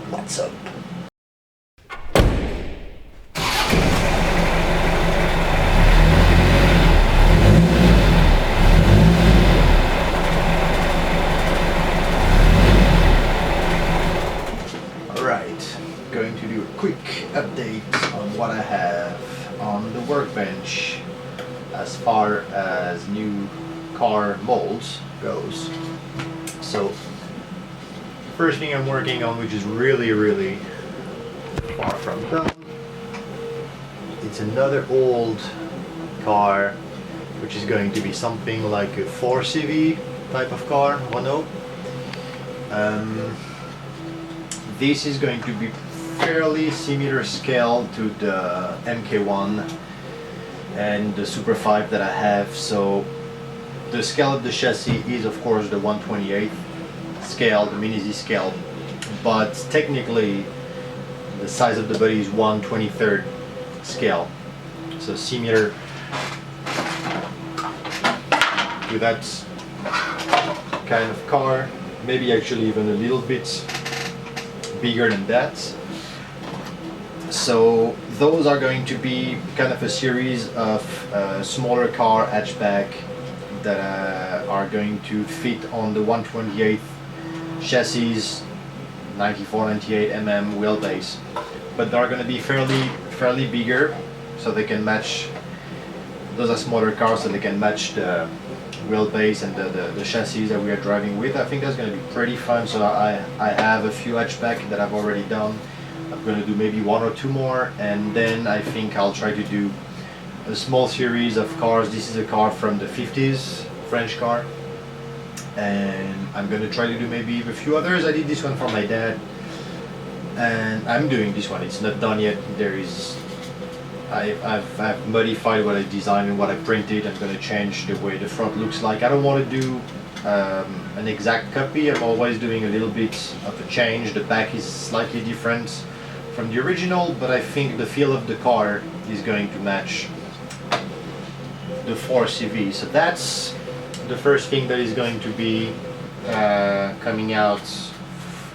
What's up? Alright, going to do a quick update on what I have on the workbench as far as new car molds goes. So first thing I'm working on, which is really far from done, it's another old car, which is going to be something like a 4CV type of car, 1.0. This is going to be fairly similar scale to the MK1 and the Super 5 that I have. So the scale of the chassis is of course the 1/28 scale, the Mini Z scale, but technically the size of the body is 1/23 scale. So similar to that kind of car, maybe actually even a little bit bigger than that. So those are going to be kind of a series of smaller car hatchback that are going to fit on the 1/28 chassis, 94-98 mm wheelbase, but they're going to be fairly bigger, so they can match. Those are smaller cars, so they can match the wheelbase and the chassis that we are driving with. I think that's going to be pretty fun. So I have a few hatchback that I've already done. I'm going to do maybe one or two more, and then I think I'll try to do a small series of cars. This is a car from the 50s, French car, and I'm going to try to do maybe a few others. I did this one for my dad, and I'm doing this one. It's not done yet. I've modified what I designed and what I printed. I'm going to change the way the front looks like. I don't want to do an exact copy. I'm always doing a little bit of a change. The back is slightly different from the original, but I think the feel of the car is going to match the 4CV. So that's the first thing that is going to be coming out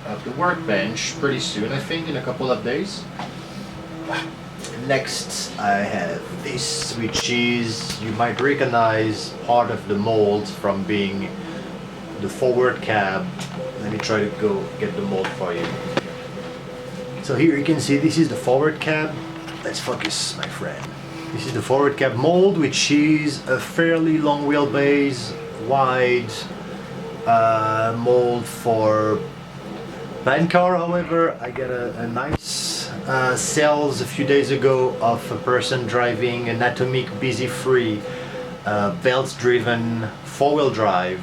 of the workbench pretty soon, I think in a couple of days. Next I have this, which is, you might recognize part of the mold from being the forward cab. Let me try to go get the mold for you. So here you can see this is the forward cab. Let's focus, my friend. This is the forward cab mold, which is a fairly long wheelbase, wide mold for van car. However, I got a nice sales a few days ago of a person driving an atomic busy free belt driven 4-wheel drive,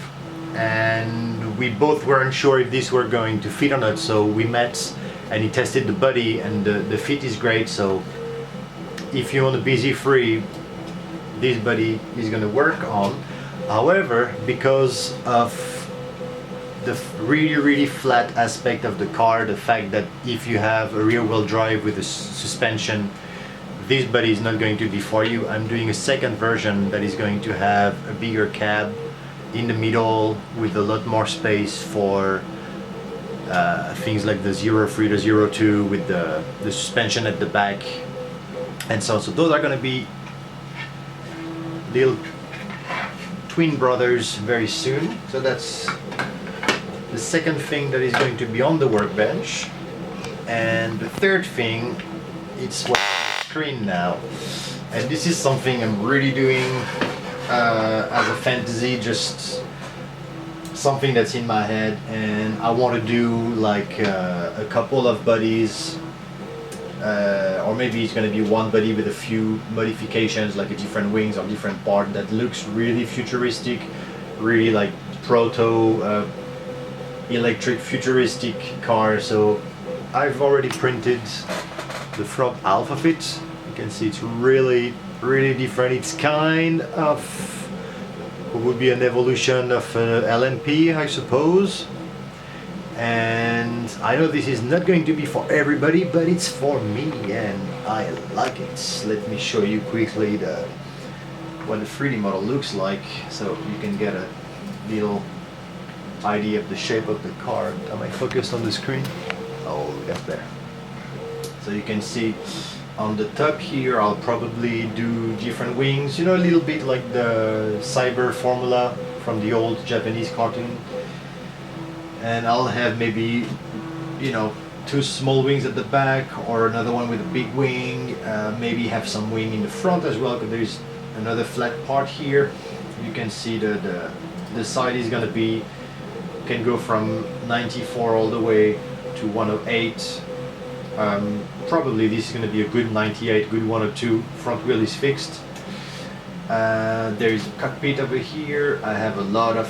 and we both weren't sure if these were going to fit or not, so we met and he tested the body, and the fit is great. So if you want a busy free, this body is going to work on. However, because of the really flat aspect of the car, the fact that if you have a rear wheel drive with a suspension, this body is not going to be for you. I'm doing a second version that is going to have a bigger cab in the middle with a lot more space for things like the 03 to 02 with the suspension at the back and so on. So those are going to be little twin brothers very soon. So that's the second thing that is going to be on the workbench. And the third thing, it's what's on the screen now. And this is something I'm really doing as a fantasy, just something that's in my head, and I want to do like a couple of bodies, or maybe it's going to be one body with a few modifications, like a different wings or different part that looks really futuristic, really like proto electric futuristic car. So I've already printed the front half of it. You can see it's really different. It's kind of what would be an evolution of LMP, I suppose. And I know this is not going to be for everybody, but it's for me and I like it. Let me show you quickly what the 3D model looks like, so you can get a little idea of the shape of the car. Am I focused on the screen? Oh, that's there. So you can see on the top here, I'll probably do different wings, you know, a little bit like the Cyber formula from the old Japanese cartoon. And I'll have maybe, you know, 2 small wings at the back, or another one with a big wing, maybe have some wing in the front as well, because there's another flat part here. You can see the side is gonna be, can go from 94 all the way to 108. Probably this is going to be a good 98, good 102. Front wheel is fixed. There is a cockpit over here. I have a lot of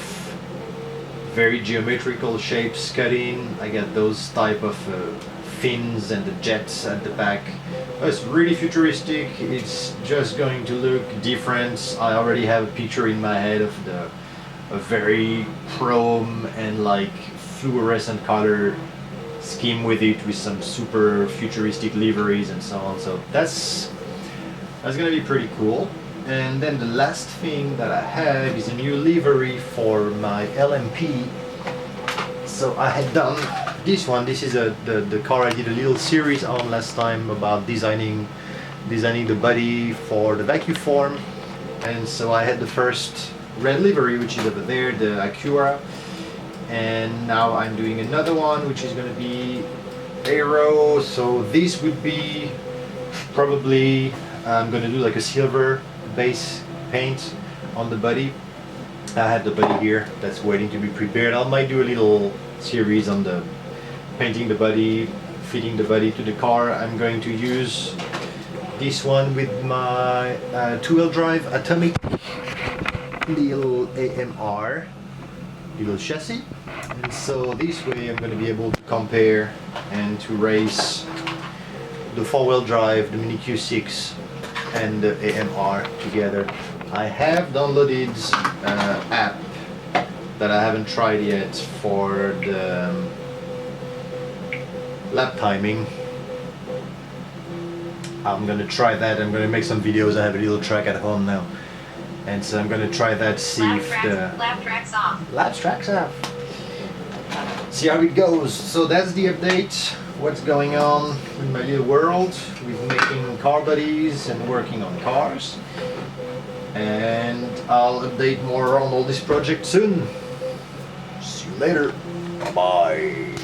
very geometrical shapes cut in. I got those type of fins and the jets at the back. It's really futuristic. It's just going to look different. I already have a picture in my head of a very chrome and like fluorescent color scheme with it, with some super futuristic liveries and so on. So that's gonna be pretty cool. And then the last thing that I have is a new livery for my LMP. So I had done this one. This is the car I did a little series on last time about designing the body for the vacuum form. And so I had the first red livery, which is over there, the Acura. And now I'm doing another one, which is going to be aero. So this would be probably, I'm going to do like a silver base paint on the body. I have the body here that's waiting to be prepared. I might do a little series on the painting the body, fitting the body to the car. I'm going to use this one with my 2-wheel drive atomic little AMR little chassis. And so this way I'm going to be able to compare and to race the 4-wheel drive, the Mini Q6 and the AMR together. I have downloaded an app that I haven't tried yet for the lap timing. I'm going to try that. I'm going to make some videos. I have a little track at home now. And so I'm going to try that, see if the lap track's off. Lap track's off. See how it goes. So that's the update. What's going on in my little world with making car bodies and working on cars. And I'll update more on all this project soon. See you later. Bye.